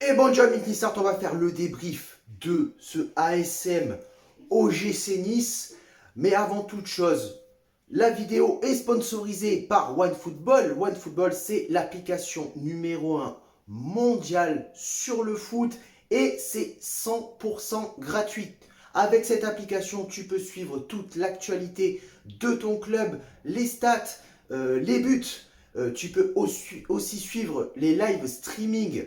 Et bonjour Nick Nissart, on va faire le débrief de ce ASM OGC Nice. Mais avant toute chose, la vidéo est sponsorisée par OneFootball. OneFootball, c'est l'application numéro 1 mondiale sur le foot et c'est 100% gratuit. Avec cette application, tu peux suivre toute l'actualité de ton club, les stats, les buts. Tu peux aussi suivre les live streaming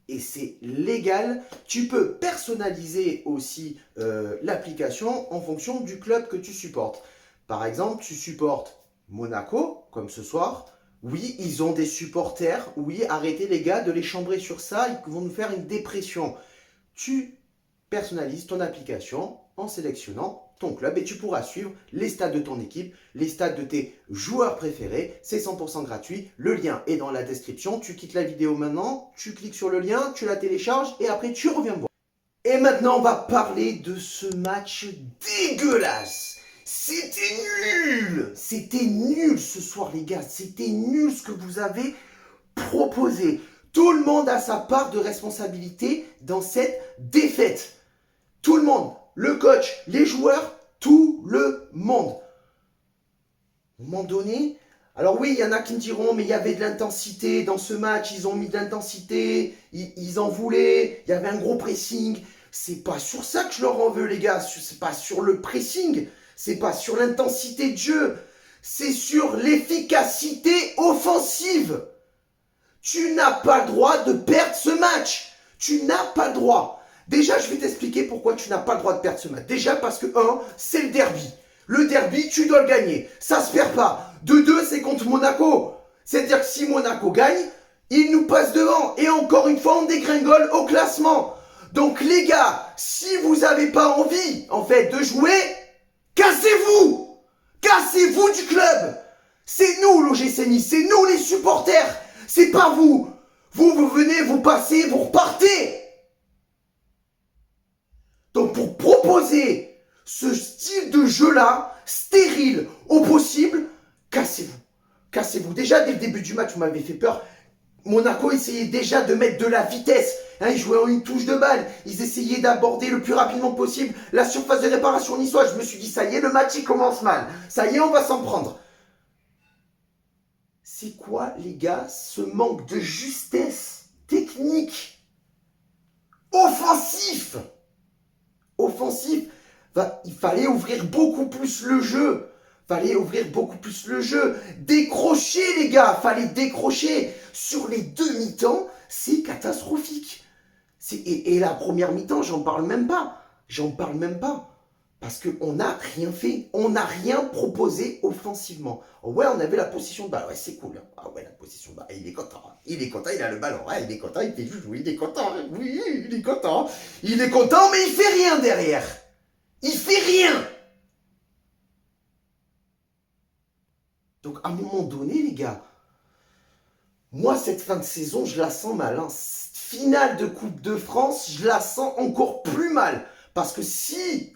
et c'est légal. Tu peux personnaliser aussi l'application en fonction du club que tu supportes. Par exemple, tu supportes Monaco, comme ce soir. Oui, ils ont des supporters. Oui, arrêtez les gars de les chambrer sur ça. Ils vont nous faire une dépression. Tu personnalises ton application en sélectionnant ton club et tu pourras suivre les stats de ton équipe, les stats de tes joueurs préférés. C'est 100% gratuit. Le lien est dans la description. Tu quittes la vidéo maintenant, tu cliques sur le lien, tu la télécharges et après tu reviens me voir. Et maintenant, on va parler de ce match dégueulasse. C'était nul. C'était nul ce soir, les gars. C'était nul ce que vous avez proposé. Tout le monde a sa part de responsabilité dans cette défaite. Tout le monde, le coach, les joueurs, tout le monde. À un moment donné, alors oui, il y en a qui me diront, mais il y avait de l'intensité dans ce match, ils ont mis de l'intensité, ils en voulaient, il y avait un gros pressing. C'est pas sur ça que je leur en veux, les gars, c'est pas sur le pressing, c'est pas sur l'intensité de jeu, c'est sur l'efficacité offensive. Tu n'as pas le droit de perdre ce match. Tu n'as pas le droit. Déjà, je vais t'expliquer pourquoi tu n'as pas le droit de perdre ce match. Déjà parce que, c'est le derby. Le derby, tu dois le gagner. Ça se perd pas. De deux, c'est contre Monaco. C'est-à-dire que si Monaco gagne, il nous passe devant. Et encore une fois, on dégringole au classement. Donc les gars, si vous n'avez pas envie, en fait, de jouer, cassez-vous. Cassez-vous du club. C'est nous, l'OGC Nice. C'est nous, les supporters. C'est pas vous. Vous venez, vous passez, vous repartez. Donc pour proposer ce style de jeu-là, stérile au possible, cassez-vous. Cassez-vous. Déjà, dès le début du match, vous m'avez fait peur. Monaco essayait déjà de mettre de la vitesse. Ils jouaient en une touche de balle. Ils essayaient d'aborder le plus rapidement possible la surface de réparation niçoise. Je me suis dit, ça y est, le match, il commence mal. Ça y est, on va s'en prendre. C'est quoi, les gars, ce manque de justesse technique offensif? Offensif, il fallait ouvrir beaucoup plus le jeu. Fallait ouvrir beaucoup plus le jeu. Décrocher, les gars, fallait décrocher. Sur les deux mi-temps, c'est catastrophique. Et la première mi-temps, j'en parle même pas. J'en parle même pas. Parce qu'on n'a rien fait. On n'a rien proposé offensivement. Oh ouais, on avait la possession de balle. Ouais, c'est cool. Hein. Ah ouais, la possession de balle. Il est content. Hein. Il est content, il a le ballon. Ouais, il est content, il fait du jouer. Il est content. Hein. Oui, il est content. Il est content, mais il fait rien derrière. Il fait rien. Donc, à un moment donné, les gars, moi, cette fin de saison, je la sens mal. Hein. Finale de Coupe de France, je la sens encore plus mal. Parce que si...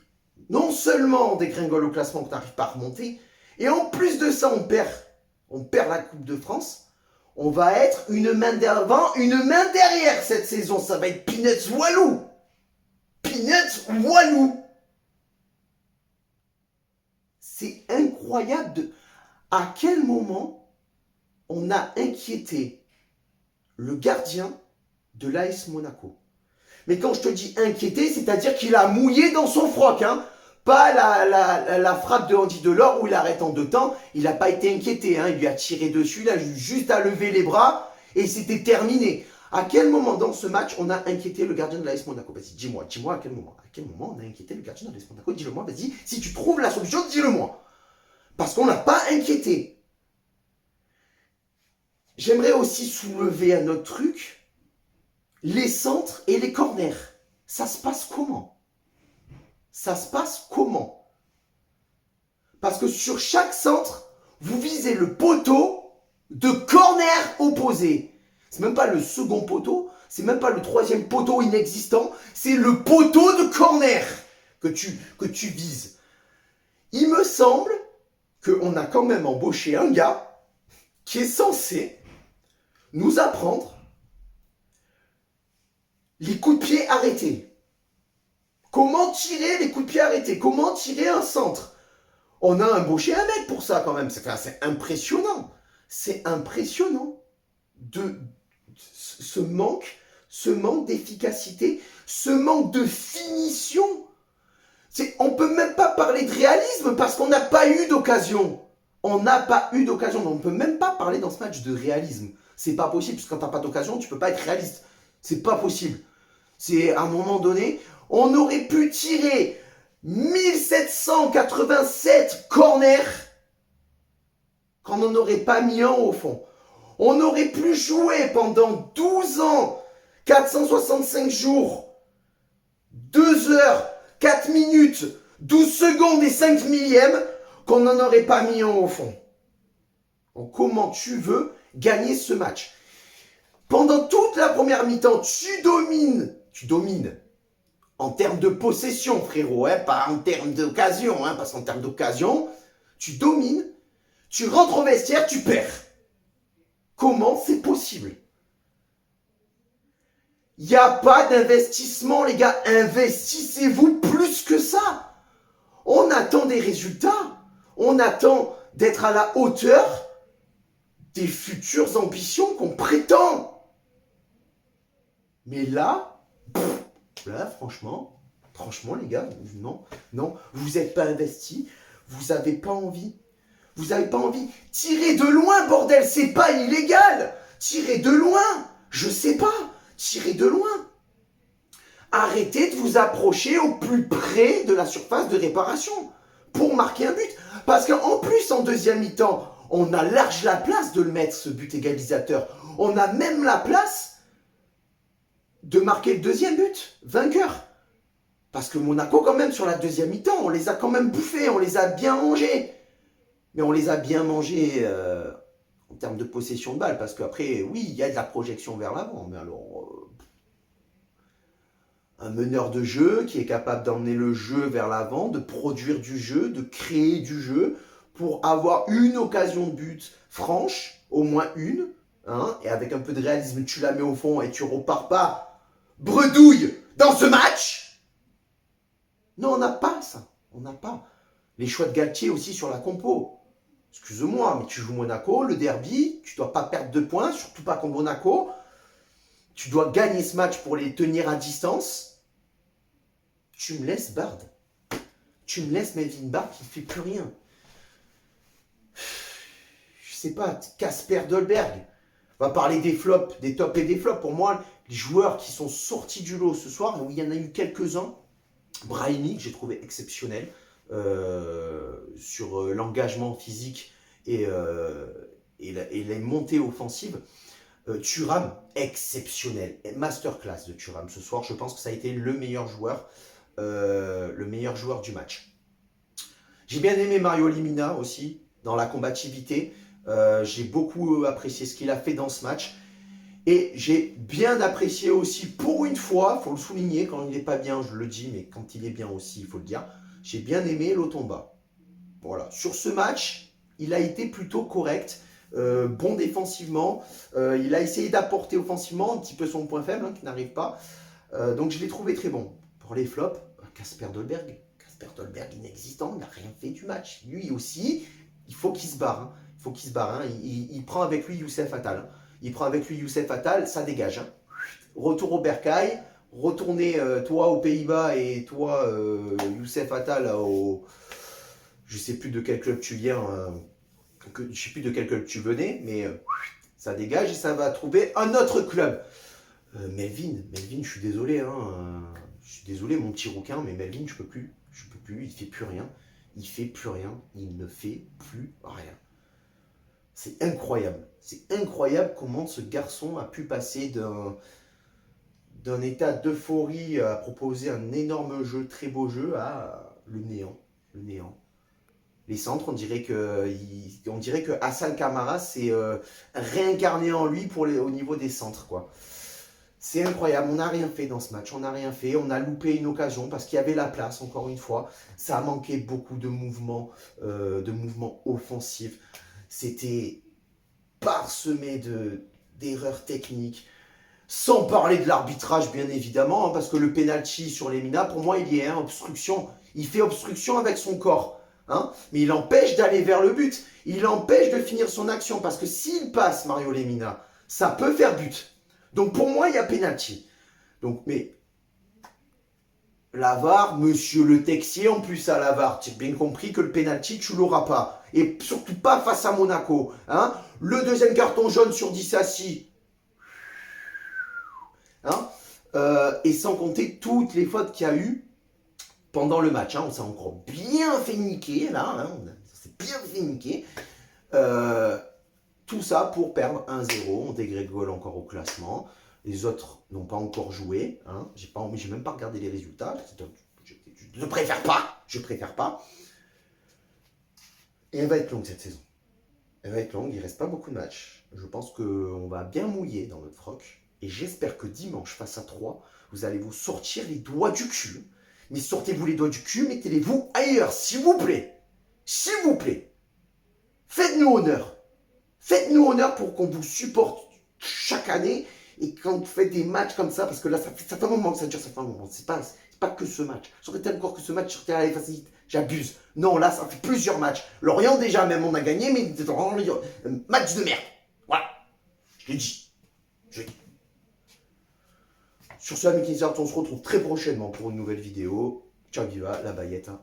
non seulement on dégringole au classement, qu'on n'arrive pas à remonter, et en plus de ça, on perd la Coupe de France, on va être une main devant, une main derrière cette saison. Ça va être Peanuts Walou. Peanuts Walou. C'est incroyable à quel moment on a inquiété le gardien de l'AS Monaco. Mais quand je te dis inquiété, c'est-à-dire qu'il a mouillé dans son froc, hein. Pas la frappe de Andy Delors où il arrête en deux temps. Il n'a pas été inquiété. Hein. Il lui a tiré dessus. Il a juste à lever les bras et c'était terminé. À quel moment dans ce match on a inquiété le gardien de l'AS Monaco? Vas-y, dis-moi à quel moment? À quel moment on a inquiété le gardien de l'AS Monaco? Dis-le-moi, vas-y. Si tu trouves la solution, dis-le-moi. Parce qu'on n'a pas inquiété. J'aimerais aussi soulever un autre truc. Les centres et les corners. Ça se passe comment? Ça se passe comment? Parce que sur chaque centre, vous visez le poteau de corner opposé. C'est même pas le second poteau, c'est même pas le troisième poteau inexistant, c'est le poteau de corner que tu vises. Il me semble qu'on a quand même embauché un gars qui est censé nous apprendre les coups de pied arrêtés. Comment tirer les coups de pied arrêtés? Comment tirer un centre? On a embauché un mec pour ça quand même. C'est impressionnant. C'est impressionnant de ce manque d'efficacité, ce manque de finition. On ne peut même pas parler de réalisme parce qu'on n'a pas eu d'occasion. On n'a pas eu d'occasion. On ne peut même pas parler dans ce match de réalisme. C'est pas possible, parce que quand tu n'as pas d'occasion, tu ne peux pas être réaliste. C'est pas possible. C'est à un moment donné, on aurait pu tirer 1787 corners quand on n'aurait pas mis un au fond. On aurait pu jouer pendant 12 ans, 465 jours, 2 heures, 4 minutes, 12 secondes et 5 millièmes qu'on n'en aurait pas mis un au fond. Donc, comment tu veux gagner ce match? Pendant toute la première mi-temps, tu domines en termes de possession, frérot, hein, pas en termes d'occasion, hein, parce qu'en termes d'occasion, tu domines, tu rentres au vestiaire, tu perds. Comment c'est possible? Il n'y a pas d'investissement, les gars. Investissez-vous plus que ça. On attend des résultats. On attend d'être à la hauteur des futures ambitions qu'on prétend. Mais là, franchement, les gars, non, vous n'êtes pas investis, vous n'avez pas envie. Vous n'avez pas envie. Tirez de loin, bordel, c'est pas illégal. Tirez de loin, je sais pas, tirez de loin. Arrêtez de vous approcher au plus près de la surface de réparation pour marquer un but. Parce qu'en plus, en deuxième mi-temps, on a large la place de le mettre, ce but égalisateur. On a même la place de marquer le deuxième but, vainqueur. Parce que Monaco, quand même, sur la deuxième mi-temps, on les a quand même bouffés, on les a bien mangés. Mais on les a bien mangés en termes de possession de balle. Parce qu'après, oui, il y a de la projection vers l'avant. Mais alors, un meneur de jeu qui est capable d'emmener le jeu vers l'avant, de produire du jeu, de créer du jeu, pour avoir une occasion de but franche, au moins une, hein, et avec un peu de réalisme, tu la mets au fond et tu repars pas bredouille dans ce match. Non, on n'a pas ça. On n'a pas. Les choix de Galtier aussi sur la compo. Excuse-moi, mais tu joues Monaco, le derby, tu ne dois pas perdre de points, surtout pas contre Monaco. Tu dois gagner ce match pour les tenir à distance. Tu me laisses Bard. Tu me laisses Melvin Bard qui ne fait plus rien. Je sais pas, Kasper Dolberg. On va parler des flops, des tops et des flops. Pour moi, les joueurs qui sont sortis du lot ce soir, où il y en a eu quelques-uns, Brahimi, que j'ai trouvé exceptionnel sur l'engagement physique et les montées offensives. Thuram, exceptionnel. Masterclass de Thuram ce soir. Je pense que ça a été le meilleur joueur du match. J'ai bien aimé Mario Lemina aussi, dans la combativité. J'ai beaucoup apprécié ce qu'il a fait dans ce match. Et j'ai bien apprécié aussi, pour une fois, il faut le souligner, quand il n'est pas bien, je le dis, mais quand il est bien aussi, il faut le dire, j'ai bien aimé Lotomba. Voilà. Sur ce match, il a été plutôt correct, bon défensivement. Il a essayé d'apporter offensivement un petit peu son point faible, hein, qui n'arrive pas. Donc je l'ai trouvé très bon. Pour les flops, Kasper Dolberg. Kasper Dolberg inexistant, il n'a rien fait du match. Lui aussi, il faut qu'il se barre. Hein. Il faut qu'il se barre. Hein. Il prend avec lui Youssef Attal. Hein. Il prend avec lui Youssef Attal, ça dégage. Hein. Retour au bercail, retournez toi aux Pays-Bas et toi Youssef Attal je sais plus de quel club tu viens, je sais plus de quel club tu venais, mais ça dégage et ça va trouver un autre club. Melvin, je suis désolé, hein, je suis désolé mon petit rouquin, mais Melvin, je peux plus, il fait plus rien, il ne fait plus rien. C'est incroyable comment ce garçon a pu passer d'un état d'euphorie à proposer un énorme jeu, très beau jeu, à le néant. Les centres, on dirait que Hassan Kamara s'est réincarné en lui au niveau des centres, quoi. C'est incroyable, on n'a rien fait dans ce match, on a loupé une occasion parce qu'il y avait la place, encore une fois. Ça a manqué beaucoup de mouvements offensifs. C'était parsemé d'erreurs techniques. Sans parler de l'arbitrage, bien évidemment, hein, parce que le penalty sur Lemina, pour moi, il y est, hein, obstruction. Il fait obstruction avec son corps. Hein, mais il empêche d'aller vers le but. Il empêche de finir son action. Parce que s'il passe, Mario Lemina, ça peut faire but. Donc pour moi, il y a penalty. Donc, mais la VAR, monsieur le Texier, en plus à la VAR, tu as bien compris que le penalty, tu l'auras pas. Et surtout pas face à Monaco. Hein. Le deuxième carton jaune sur Dissassi. Hein, et sans compter toutes les fautes qu'il y a eu pendant le match. Hein, on s'est encore bien fait niquer, là. Hein, on s'est bien fait niquer. Tout ça pour perdre 1-0. On dégrégole encore au classement. Les autres n'ont pas encore joué. Hein. J'ai même pas regardé les résultats. Je préfère pas. Je préfère pas. Et elle va être longue cette saison. Elle va être longue. Il reste pas beaucoup de matchs. Je pense qu'on va bien mouiller dans notre froc. Et j'espère que dimanche, face à 3, vous allez vous sortir les doigts du cul. Mais sortez-vous les doigts du cul, mettez-les-vous ailleurs, s'il vous plaît. S'il vous plaît. Faites-nous honneur. Faites-nous honneur pour qu'on vous supporte chaque année. Et quand vous faites des matchs comme ça, parce que là, ça fait un moment que ça dure, ça fait un moment. C'est pas que ce match. J'aurais encore que ce match, je serais allé facile. J'abuse. Non, là, ça fait plusieurs matchs. Lorient, déjà, même, on a gagné, mais match de merde. Voilà. Je l'ai dit. Sur ce, amis Kinsart, on se retrouve très prochainement pour une nouvelle vidéo. Ciao, viva, la baguette. Hein.